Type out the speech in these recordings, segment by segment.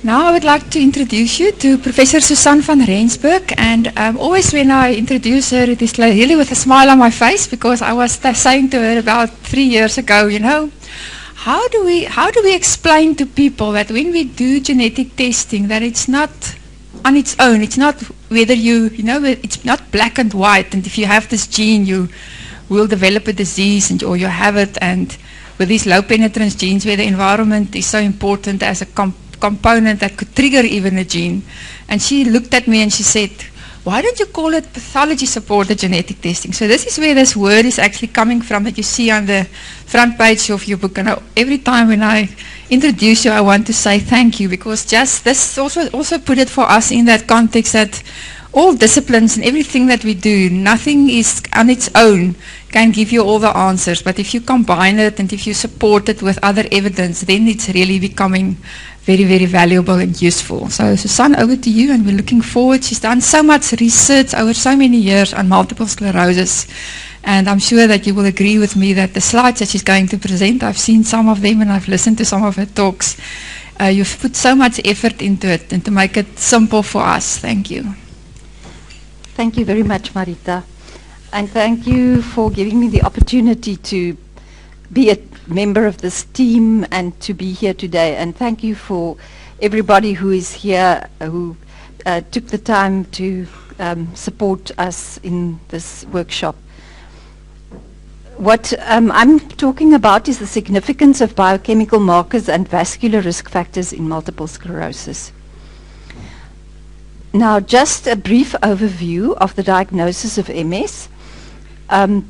Now I would like to introduce you to Professor Susan van Rensburg, and always when I introduce her it is really with a smile on my face, because I was saying to her about 3 years ago, you know, how do we explain to people that when we do genetic testing that it's not on its own, it's not whether you know, it's not black and white, and if you have this gene you will develop a disease or you have it, and with these low penetrance genes where the environment is so important as a component that could trigger even a gene. And she looked at me and she said, why don't you call it pathology supported genetic testing? So this is where this word is actually coming from that you see on the front page of your book. And every time when I introduce you, I want to say thank you, because just this also put it for us in that context that all disciplines and everything that we do, nothing is on its own can give you all the answers. But if you combine it and if you support it with other evidence, then it's really becoming very, very valuable and useful. So Susan, over to you, and we're looking forward. She's done so much research over so many years on multiple sclerosis, and I'm sure that you will agree with me that the slides that she's going to present, I've seen some of them and I've listened to some of her talks. You've put so much effort into it and to make it simple for us. Thank you. Thank you very much, Marita. And thank you for giving me the opportunity to be a member of this team and to be here today. And thank you for everybody who is here, who took the time to support us in this workshop. What I'm talking about is the significance of biochemical markers and vascular risk factors in multiple sclerosis. Now, just a brief overview of the diagnosis of MS,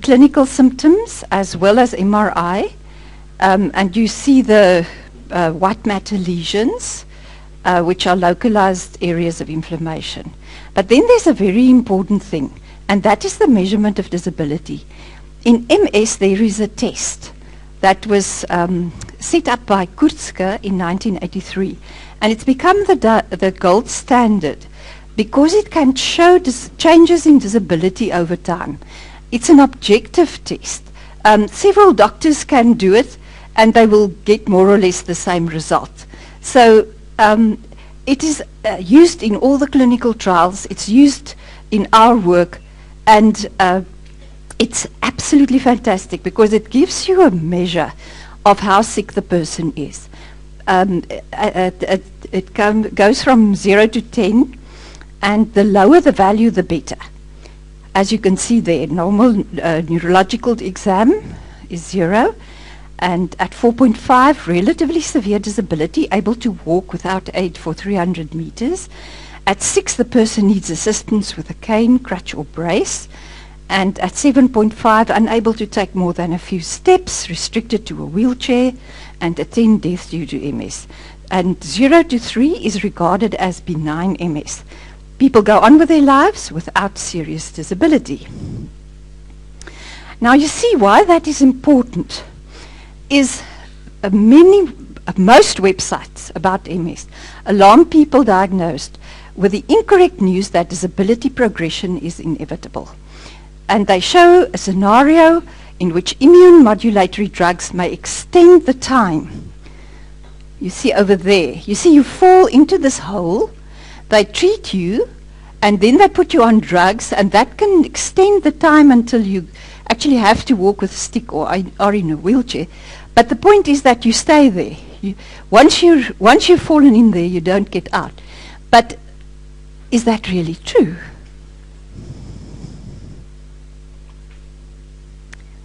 clinical symptoms as well as MRI, and you see the white matter lesions, which are localized areas of inflammation. But then there's a very important thing, and that is the measurement of disability. In MS, there is a test that was set up by Kurzke in 1983, and it's become the gold standard because it can show changes in disability over time. It's an objective test. Several doctors can do it, and they will get more or less the same result. So it is used in all the clinical trials. It's used in our work, and it's absolutely fantastic because it gives you a measure of how sick the person is. It goes from 0 to 10, and the lower the value, the better. As you can see there, normal neurological exam is 0, and at 4.5, relatively severe disability, able to walk without aid for 300 meters. At 6, the person needs assistance with a cane, crutch, or brace. And at 7.5, unable to take more than a few steps, restricted to a wheelchair, and at 10, death due to MS. And 0 to 3 is regarded as benign MS. People go on with their lives without serious disability. Now you see why that is important is most websites about MS alarm people diagnosed with the incorrect news that disability progression is inevitable. And they show a scenario in which immune modulatory drugs may extend the time. You see over there, you see you fall into this hole, they treat you, and then they put you on drugs, and that can extend the time until you actually have to walk with a stick or in a wheelchair. But the point is that you stay there. Once you've fallen in there, you don't get out. But is that really true?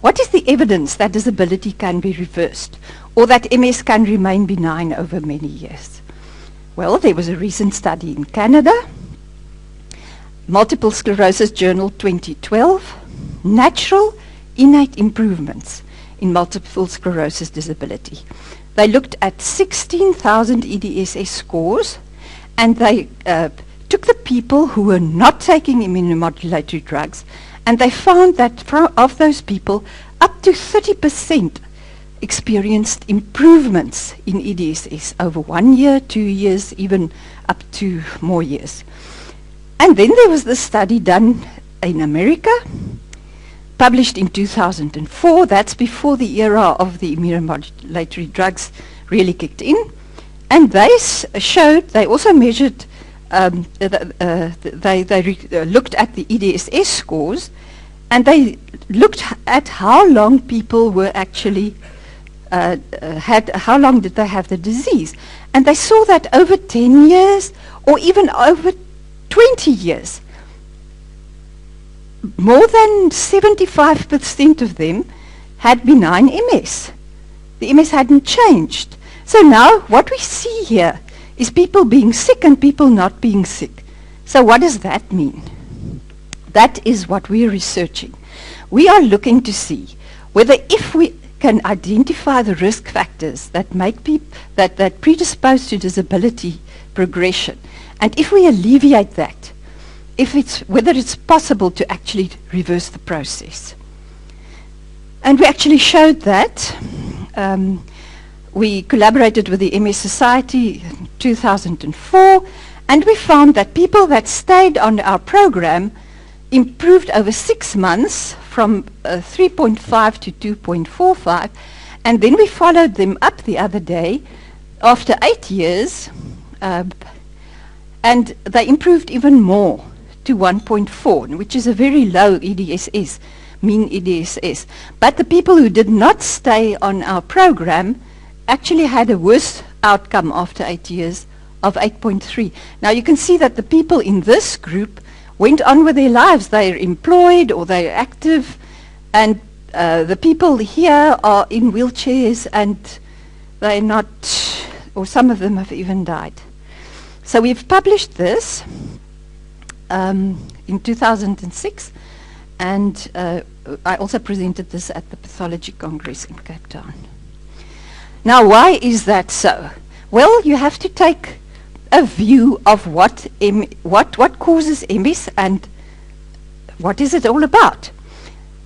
What is the evidence that disability can be reversed, or that MS can remain benign over many years? Well, there was a recent study in Canada, Multiple Sclerosis Journal 2012, Natural Innate Improvements in Multiple Sclerosis Disability. They looked at 16,000 EDSS scores, and they took the people who were not taking immunomodulatory drugs, and they found that of those people, up to 30% experienced improvements in EDSS over 1 year, 2 years, even up to more years. And then there was this study done in America, published in 2004. That's before the era of the immunomodulatory drugs really kicked in. And they showed, they also measured, looked at the EDSS scores, and they looked at how long people were actually how long did they have the disease. And they saw that over 10 years or even over 20 years, more than 75% of them had benign MS. The MS hadn't changed. So now what we see here is people being sick and people not being sick. So what does that mean? That is what we're researching. We are looking to see whether if we can identify the risk factors that make that predispose to disability progression, and if we alleviate that, whether it's possible to actually reverse the process. And we actually showed that. We collaborated with the MS Society in 2004, and we found that people that stayed on our program improved over 6 months from 3.5 to 2.45, and then we followed them up the other day after 8 years, and they improved even more to 1.4, which is a very low EDSS, mean EDSS. But the people who did not stay on our program actually had a worse outcome after 8 years of 8.3. Now you can see that the people in this group went on with their lives. They're employed or they're active, and the people here are in wheelchairs and they're not, or some of them have even died. So we've published this in 2006, and I also presented this at the Pathology Congress in Cape Town. Now, why is that so? Well, you have to take a view of what causes MS and what is it all about.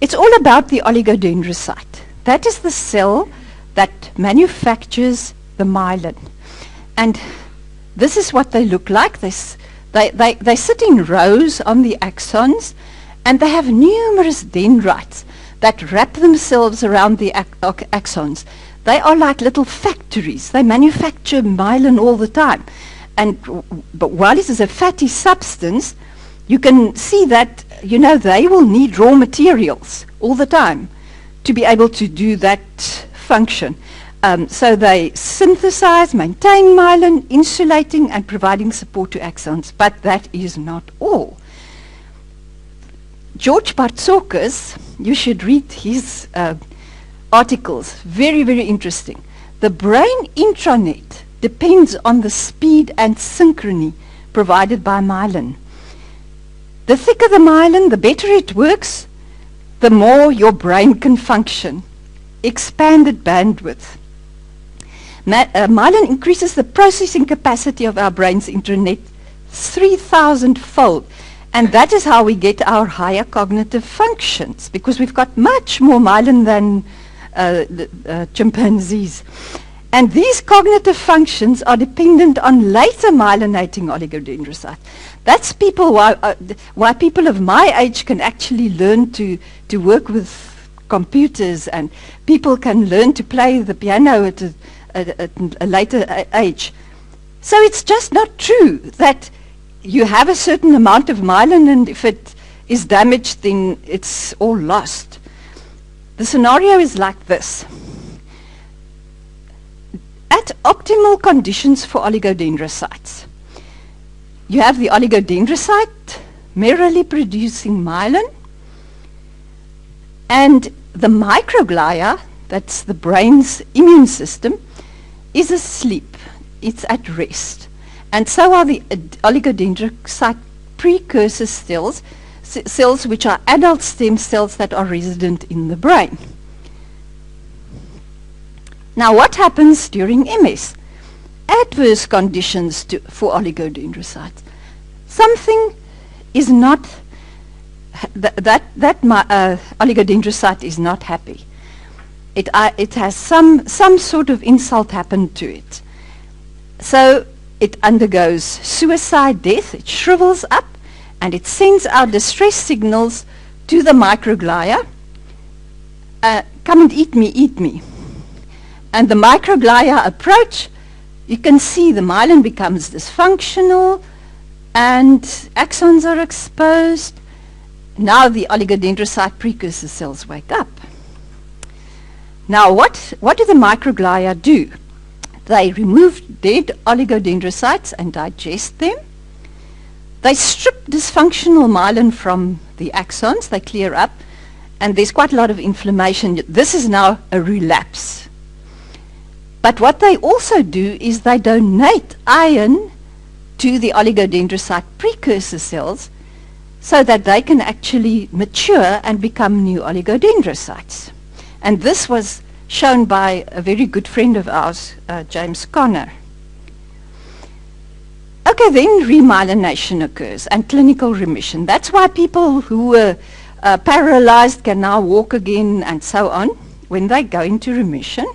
It's all about the oligodendrocyte. That is the cell that manufactures the myelin. And this is what they look like. They sit in rows on the axons, and they have numerous dendrites that wrap themselves around the axons. They are like little factories. They manufacture myelin all the time. But while it is a fatty substance, you can see that, they will need raw materials all the time to be able to do that function. So they synthesize, maintain myelin, insulating and providing support to axons. But that is not all. George Bartzokis, you should read his articles, very, very interesting. The brain intranet depends on the speed and synchrony provided by myelin. The thicker the myelin, the better it works, the more your brain can function. Expanded bandwidth. Myelin increases the processing capacity of our brain's intranet 3,000-fold. And that is how we get our higher cognitive functions, because we've got much more myelin than chimpanzees. And these cognitive functions are dependent on later myelinating oligodendrocytes. That's why people of my age can actually learn to work with computers, and people can learn to play the piano at a later age. So it's just not true that you have a certain amount of myelin, and if it is damaged, then it's all lost. The scenario is like this. At optimal conditions for oligodendrocytes, you have the oligodendrocyte merrily producing myelin, and the microglia, that's the brain's immune system, is asleep. It's at rest. And so are the oligodendrocyte precursor cells which are adult stem cells that are resident in the brain. Now, what happens during MS? Adverse conditions for oligodendrocytes. Something is not, oligodendrocyte is not happy. It has some sort of insult happen to it. So it undergoes suicide, death, it shrivels up, and it sends out distress signals to the microglia. Come and eat me, eat me. And the microglia approach, you can see the myelin becomes dysfunctional and axons are exposed. Now the oligodendrocyte precursor cells wake up. Now what do the microglia do? They remove dead oligodendrocytes and digest them. They strip dysfunctional myelin from the axons, they clear up, and there's quite a lot of inflammation. This is now a relapse. But what they also do is they donate iron to the oligodendrocyte precursor cells so that they can actually mature and become new oligodendrocytes. And this was shown by a very good friend of ours, James Conner. Okay, then remyelination occurs and clinical remission. That's why people who were paralyzed can now walk again and so on when they go into remission.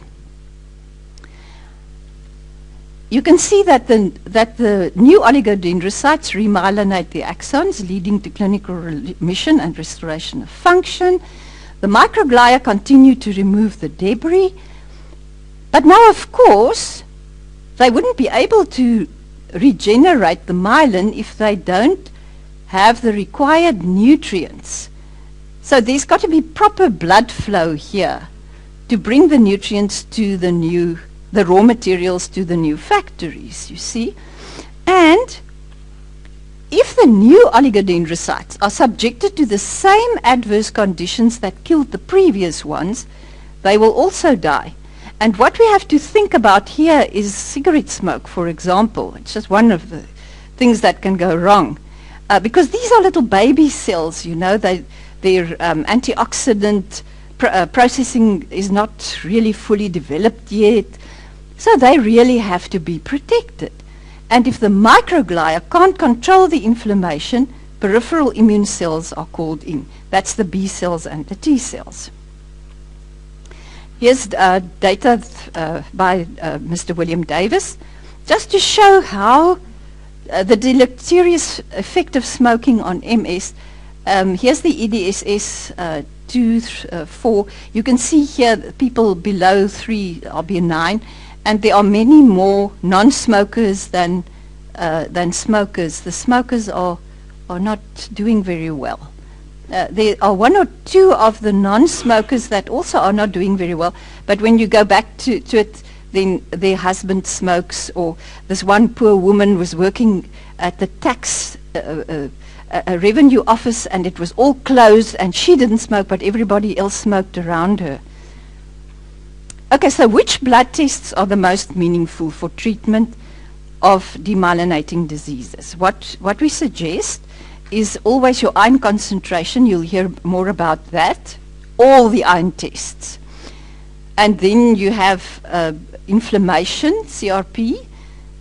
You can see that the new oligodendrocytes remyelinate the axons, leading to clinical remission and restoration of function. The microglia continue to remove the debris. But now, of course, they wouldn't be able to regenerate the myelin if they don't have the required nutrients. So there's got to be proper blood flow here to bring the nutrients to the raw materials to the new factories, you see. And if the new oligodendrocytes are subjected to the same adverse conditions that killed the previous ones, they will also die. And what we have to think about here is cigarette smoke, for example. It's just one of the things that can go wrong. Because these are little baby cells, you know, their antioxidant processing is not really fully developed yet. So they really have to be protected. And if the microglia can't control the inflammation, peripheral immune cells are called in. That's the B cells and the T cells. Here's data by Mr. William Davis, just to show how the deleterious effect of smoking on MS. Here's the EDSS 2, 4. You can see here that people below 3 are benign, and there are many more non-smokers than smokers. The smokers are not doing very well. There are one or two of the non-smokers that also are not doing very well, but when you go back to it, then their husband smokes, or this one poor woman was working at the tax revenue office and it was all closed and she didn't smoke, but everybody else smoked around her. Okay, so which blood tests are the most meaningful for treatment of demyelinating diseases? What we suggest is always your iron concentration. You'll hear more about that. All the iron tests. And then you have inflammation, CRP,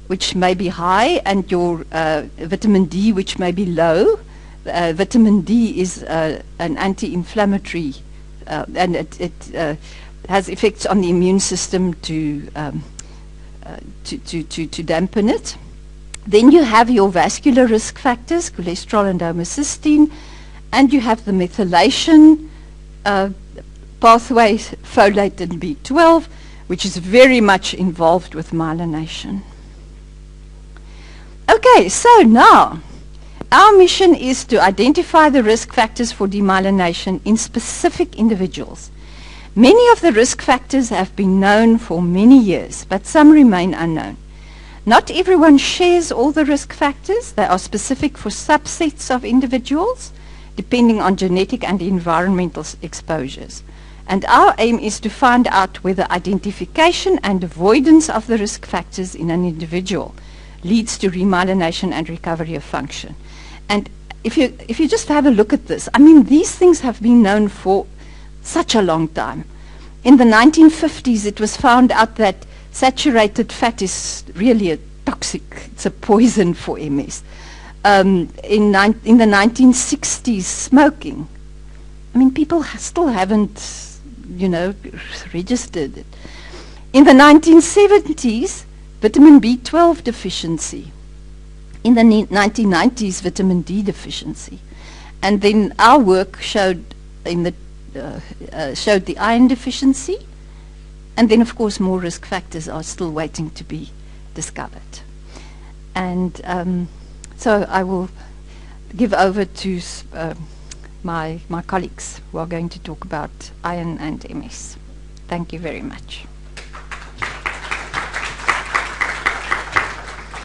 which may be high, and your vitamin D, which may be low. Vitamin D is an anti-inflammatory, and it has effects on the immune system to dampen it. Then you have your vascular risk factors, cholesterol and homocysteine, and you have the methylation pathway, folate and B12, which is very much involved with myelination. Okay, so now our mission is to identify the risk factors for demyelination in specific individuals. Many of the risk factors have been known for many years, but some remain unknown. Not everyone shares all the risk factors. They are specific for subsets of individuals, depending on genetic and environmental exposures. And our aim is to find out whether identification and avoidance of the risk factors in an individual leads to remyelination and recovery of function. And if you just have a look at this, I mean, these things have been known for such a long time. In the 1950s, it was found out that saturated fat is really a toxic, it's a poison for MS. In the 1960s, smoking. I mean, people still haven't, registered it. In the 1970s, vitamin B12 deficiency. In the 1990s, vitamin D deficiency. And then our work showed showed the iron deficiency. And then, of course, more risk factors are still waiting to be discovered. And so I will give over to my colleagues who are going to talk about iron and MS. Thank you very much.